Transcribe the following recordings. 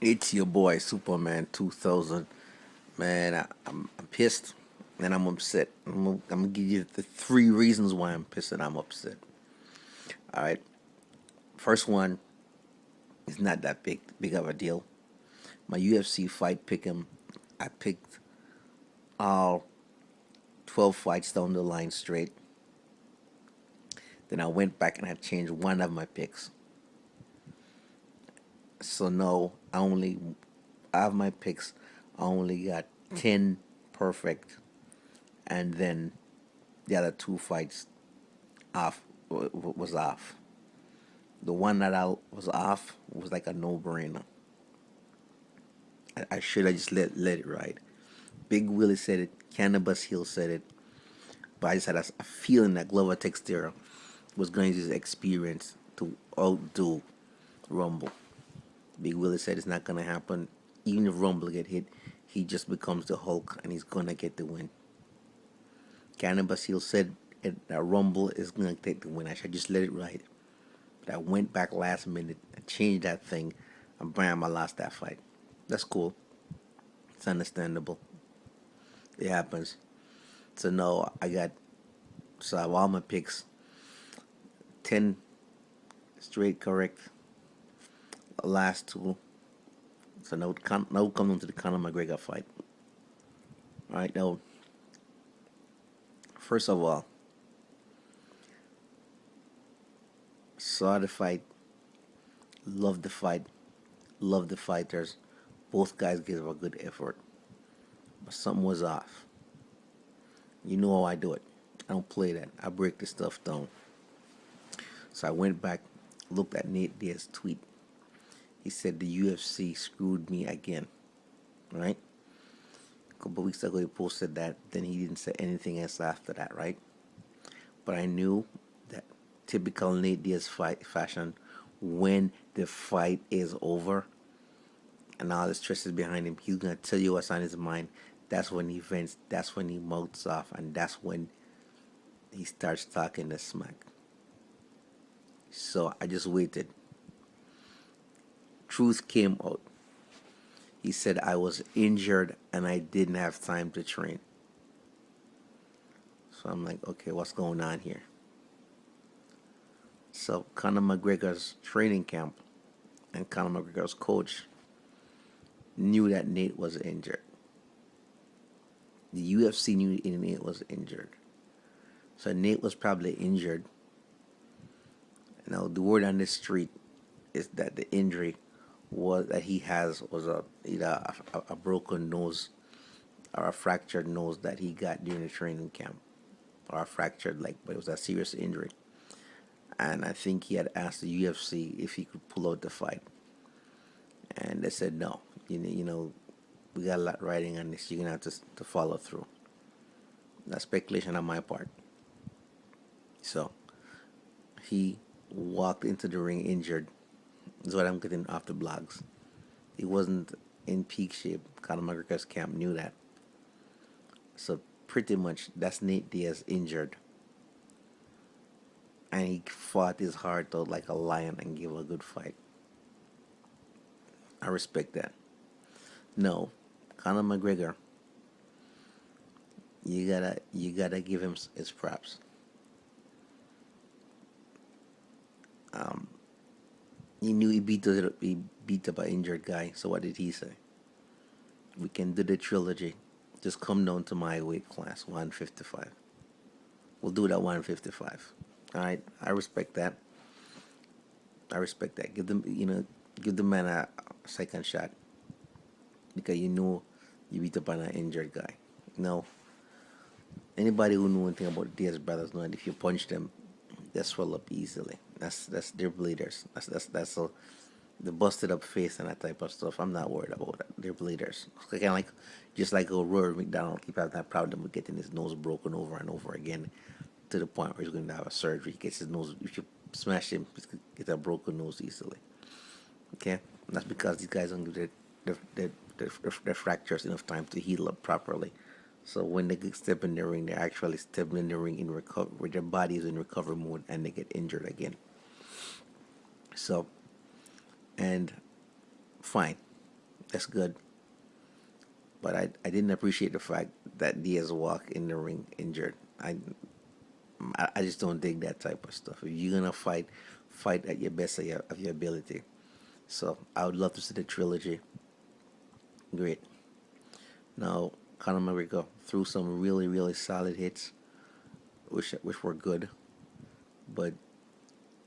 It's your boy Superman 2000. Man, I'm pissed and I'm upset. I'm gonna give you the three reasons why I'm pissed and I'm upset. All right, first one is not that big of a deal. My UFC fight pick'em, I picked all 12 fights down the line straight. Then I went back and I changed one of my picks. So no, I only out of my picks, I only got 10 perfect, and then the other two fights off was off. The one that I was off was like a no-brainer. I should have just let it ride. Big Willie said it. Cannabis Hill said it. But I just had a feeling that Glover Textera was going to use experience to outdo Rumble. Big Willie said it's not going to happen. Even if Rumble get hit, he just becomes the Hulk and he's going to get the win. Cannabis Hill said that Rumble is going to take the win. I should just let it ride. But I went back last minute and changed that thing, and bam, I lost that fight. That's cool. It's understandable. It happens. So no, I have all my picks, 10 straight correct. Last two. So now coming to the Conor McGregor fight. All right, now first of all, saw the fight, loved the fight, loved the fighters. Both guys gave a good effort, but something was off. You know how I do it. I don't play that. I break the stuff down. So I went back, looked at Nate Diaz's tweet. He said the UFC screwed me again. Right? A couple weeks ago he posted that. Then he didn't say anything else after that, right? But I knew that typical Nate Diaz fight fashion, when the fight is over and all the stress is behind him, he's gonna tell you what's on his mind. That's when he vents. That's when he mouths off, and that's when he starts talking the smack. So I just waited. Truth came out. He said I was injured and I didn't have time to train. So I'm like, okay, what's going on here? So Conor McGregor's training camp and Conor McGregor's coach knew that Nate was injured. The UFC knew Nate was injured. So Nate was probably injured. Now the word on the street is that the injury was that he has was either a broken nose or a fractured nose that he got during the training camp, or a fractured leg, but it was a serious injury. And I think he had asked the UFC if he could pull out the fight, and they said no. We got a lot riding on this. You're gonna have to follow through. That's speculation on my part. So he walked into the ring injured. Is what I'm getting off the blogs. He wasn't in peak shape. Conor McGregor's camp knew that. So pretty much that's Nate Diaz injured. And he fought his heart out like a lion and gave a good fight. I respect that. No, Conor McGregor, you gotta give him his props. Um, he knew he beat up an injured guy. So what did he say? We can do the trilogy. Just come down to my weight class, 155. We'll do it at 155. All right, I respect that. I respect that. Give the man a second shot because you beat up on an injured guy. No, anybody who knew anything about Diaz brothers know that if you punch them, they swell up easily. That's their bleeders. That's the busted up face and that type of stuff. I'm not worried about that. They're bleeders. Kind of like just like Rory McDonald keep having that problem with getting his nose broken over and over again to the point where he's going to have a surgery. He gets his nose. If you smash him, he gets a broken nose easily. Okay, and that's because these guys don't give their fractures enough time to heal up properly. So when they step in the ring, they actually step in the ring in recover, where their body is in recovery mode, and they get injured again. So, and fine. That's good. But I didn't appreciate the fact that Diaz walked in the ring injured. I just don't dig that type of stuff. If you're gonna fight, fight at your best of your ability. So I would love to see the trilogy. Great. Now Conor McGregor threw some really really solid hits, which were good. But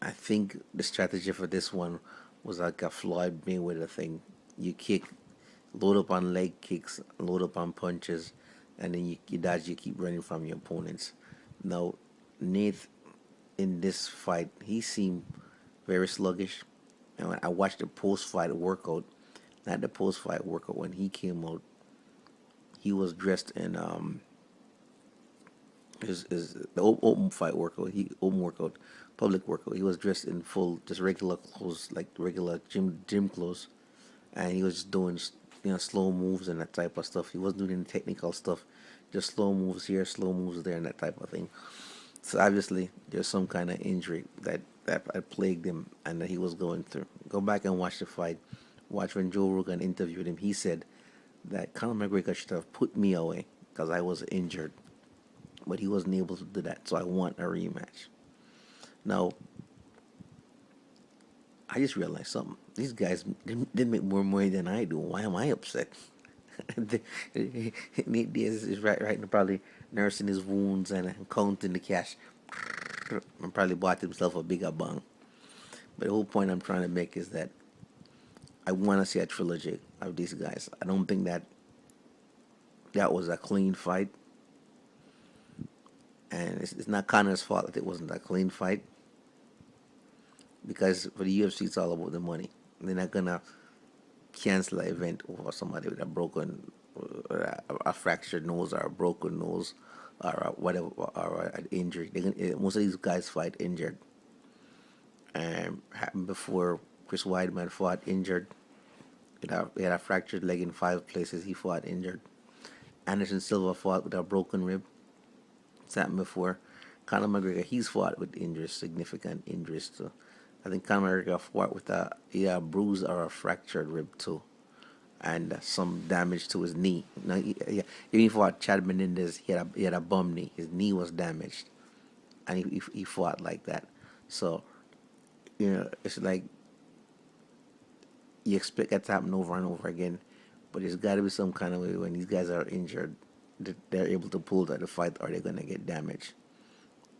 I think the strategy for this one was like a Floyd Mayweather thing. You kick, load up on leg kicks, load up on punches, and then you dodge. You keep running from your opponents. Now Nate in this fight, he seemed very sluggish. And when I watched the post fight workout, not the post fight workout, when he came out, he was dressed in his the open fight workout, he open workout, public workout. He was dressed in full, just regular clothes, like regular gym clothes, and he was just doing slow moves and that type of stuff. He wasn't doing any technical stuff, just slow moves here, slow moves there, and that type of thing. So obviously, there's some kind of injury that plagued him and that he was going through. Go back and watch the fight. Watch when Joe Rogan interviewed him. He said that Conor McGregor should have put me away because I was injured, but he wasn't able to do that. So I want a rematch. Now, I just realized something. These guys they make more money than I do. Why am I upset? Nate Diaz is right now probably nursing his wounds and counting the cash, and probably bought himself a bigger bong. But the whole point I'm trying to make is that I want to see a trilogy of these guys. I don't think that was a clean fight, and it's not Connor's fault that it wasn't a clean fight because for the UFC it's all about the money. They're not gonna cancel an event over somebody with a broken, a fractured nose or a broken nose or whatever or an injury. Most of these guys fight injured. Happened before. Chris Weidman fought injured. He had a fractured leg in 5 places. He fought injured. Anderson Silva fought with a broken rib. It's happened before. Conor McGregor, he's fought with injuries, significant injuries too. I think Conor McGregor fought with either a bruise or a fractured rib too, and some damage to his knee. Now, even he fought Chad Menendez, he had a bum knee. His knee was damaged, and he fought like that. So it's like you expect that to happen over and over again, but there's got to be some kind of way when these guys are injured that they're able to pull out the fight or they're gonna get damaged.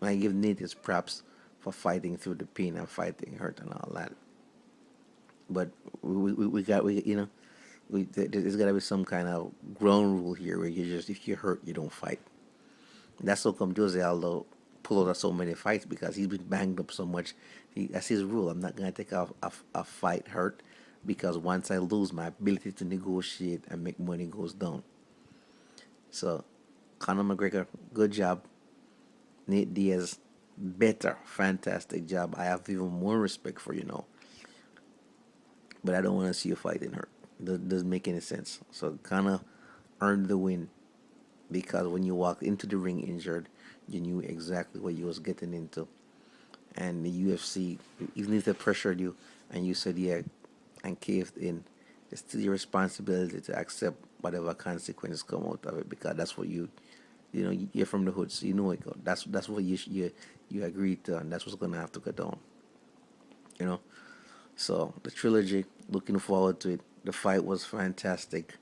I give Nate his props for fighting through the pain and fighting hurt and all that. But there's got to be some kind of ground rule here where if you're hurt you don't fight. That's how come Jose Aldo pulled out so many fights because he's been banged up so much. That's his rule. I'm not gonna take a fight hurt because once I lose, my ability to negotiate and make money goes down. So, Conor McGregor, good job. Nate Diaz, better, fantastic job. I have even more respect for you now. But I don't want to see you fighting hurt. Doesn't make any sense. So Conor earned the win because when you walked into the ring injured, you knew exactly what you was getting into. And the UFC, even if they pressured you and you said yeah and caved in, it's still your responsibility to accept whatever consequences come out of it because that's what you're from the hood, so you know it. That's what you agreed to, and that's what's gonna have to go down. You know. So the trilogy, looking forward to it. The fight was fantastic,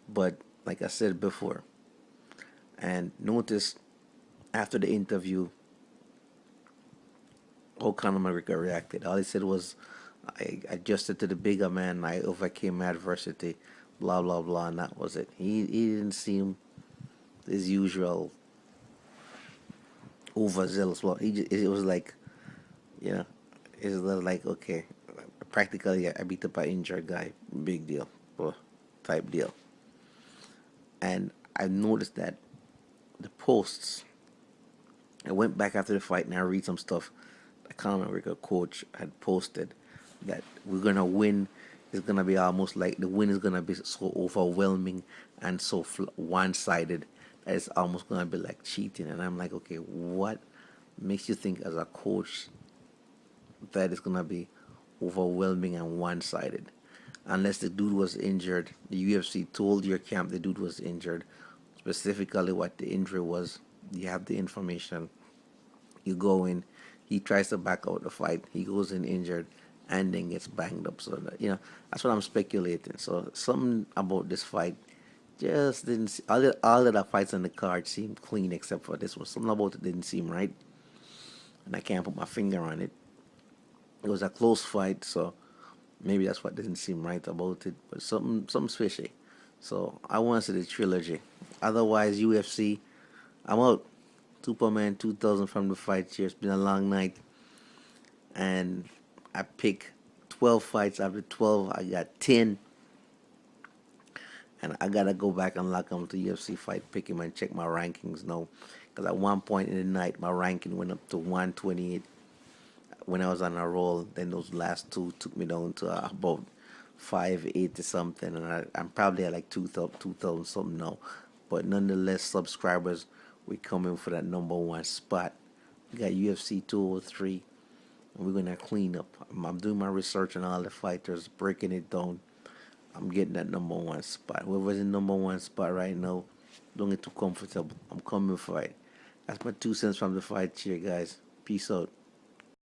but like I said before, and notice after the interview how Conor McGregor reacted. All he said was, "I adjusted to the bigger man. I overcame adversity." Blah blah blah, and that was it. He didn't seem his usual overzealous. Well, it was like, you know, it was like okay, practically I beat up an injured guy, big deal, type deal. And I noticed that the posts. I went back after the fight and I read some stuff. The Conor McGregor coach had posted that we're gonna win. It's gonna be almost like the win is gonna be so overwhelming and so one-sided that it's almost gonna be like cheating. And I'm like, okay, what makes you think as a coach that it's gonna be overwhelming and one-sided? unless the dude was injured. The UFC told your camp the dude was injured, specifically what the injury was. You have the information. You go in. He tries to back out the fight. He goes in injured, and then gets banged up. So that, that's what I'm speculating. So something about this fight just didn't. All of the fights on the card seemed clean except for this one. Something about it didn't seem right, and I can't put my finger on it. It was a close fight, so maybe that's what didn't seem right about it. But something's fishy. So I want to see the trilogy. Otherwise, UFC, I'm out. Superman 2000 from the fight here. It's been a long night, and I pick 12 fights. After 12, I got 10, and I gotta go back and lock on to UFC fight, pick him and check my rankings now. Because at one point in the night, my ranking went up to 128 when I was on a roll. Then those last two took me down to about 580 something, and I'm probably at like 2000 something now. But nonetheless, subscribers, we coming for that number one spot. We got UFC 203, and we're gonna clean up. I'm doing my research on all the fighters, breaking it down. I'm getting that number one spot. Whoever's in number one spot right now, don't get too comfortable. I'm coming for it. That's my 2 cents from the fight here, guys. Peace out.